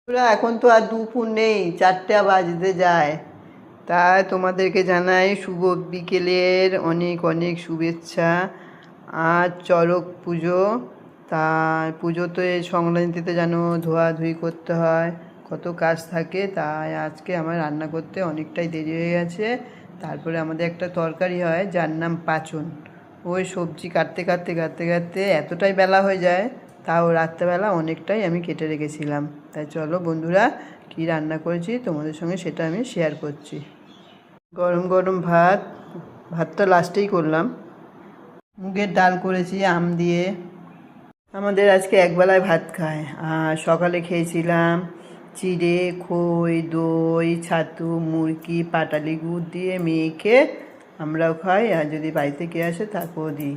বন্ধুরা, এখন তো আর দুপুর নেই, 4টা বাজতে যায়। তাই তোমাদেরকে জানাই শুভ বিকেলের অনেক অনেক শুভেচ্ছা। আজ চড়ক পুজো। তাই পুজোতে সংক্রান্তিতে যেন ধোয়াধুয়ি করতে হয়, কত কাজ থাকে। তাই আজকে আমার রান্না করতে অনেকটাই দেরি হয়ে গেছে। তারপরে আমাদের একটা তরকারি হয় যার নাম পাচন। ওই সবজি কাটতে কাটতে কাটতে কাটতে এতটাই বেলা হয়ে যায়, তাও রাত্রেবেলা অনেকটাই আমি কেটে রেখেছিলাম। তাই চলো বন্ধুরা, কি রান্না করেছি তোমাদের সঙ্গে সেটা আমি শেয়ার করছি। গরম গরম ভাত, ভাতটা লাস্টেই করলাম। মুগের ডাল করেছি আম দিয়ে। আমাদের আজকে একবেলায় ভাত খায়। আর সকালে খেয়েছিলাম চিড়ে, খই, দই, ছাতু, মুরগি, পাটালি গুড় দিয়ে মেখে আমরাও খাই, আর যদি বাড়িতে কে আসে তাকেও দিই।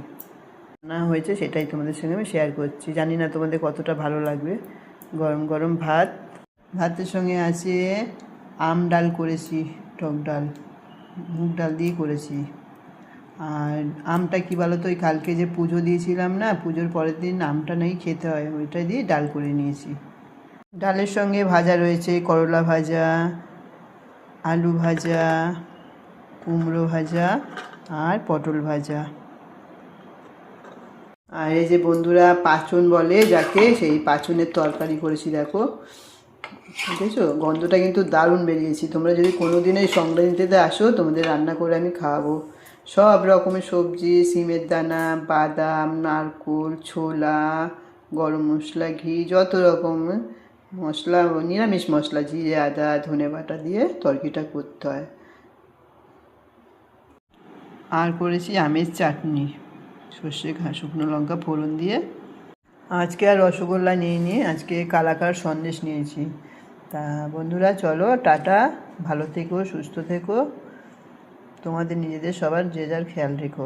রান্না হয়েছে সেটাই তোমাদের সঙ্গে আমি শেয়ার করছি, জানি না তোমাদের কতটা ভালো লাগবে। গরম গরম ভাত, ভাতের সঙ্গে আছে আম ডাল করেছি, টক ডাল, মুগ ডাল দিয়ে করেছি। আর আমটা কী বলো তো, ওই কালকে যে পুজো দিয়েছিলাম না, পুজোর পরের দিন আমটা নেই খেতে হয়, ওইটা দিয়ে ডাল করে নিয়েছি। ডালের সঙ্গে ভাজা রয়েছে করলা ভাজা, আলু ভাজা, কুমড়ো ভাজা আর পটল ভাজা। আর এই যে বন্ধুরা, পাচন বলে যাকে, সেই পাচনের তরকারি করেছি। দেখো দেখেছো, গন্ধটা কিন্তু দারুণ বেরিয়েছি। তোমরা যদি কোনো দিন এই সংক্রান্তিতে আসো, তোমাদের রান্না করে আমি খাওয়াবো। সব রকমের সবজি, সিমের দানা, বাদাম, নারকোল, ছোলা, গরম মশলা, ঘি, যত রকম মশলা, নিরামিষ মশলা, জিরে, আদা, ধনে বাটা দিয়ে তরকারিটা করতে হয়। আর করেছি আমের চাটনি, সর্ষে শুকনো লঙ্কা ফোড়ন দিয়ে। আজকে আর রসগোল্লা নিইনি, আজকে কালাকার সন্দেশ নিয়েছি। তা বন্ধুরা চলো, টাটা, ভালো থেকো, সুস্থ থেকো। তোমাদের নিজেদের সবার যে যার খেয়াল রেখো,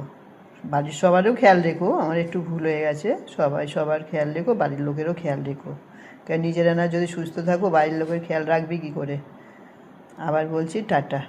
বাড়ির সবারও খেয়াল রেখো। আমার একটু ভুল হয়ে গেছে, সবাই সবার খেয়াল রেখো, বাড়ির লোকেরও খেয়াল রেখো। কারণ নিজেরা না যদি সুস্থ থাকো, বাড়ির লোকের খেয়াল রাখবে কী করে। আবার বলছি টাটা।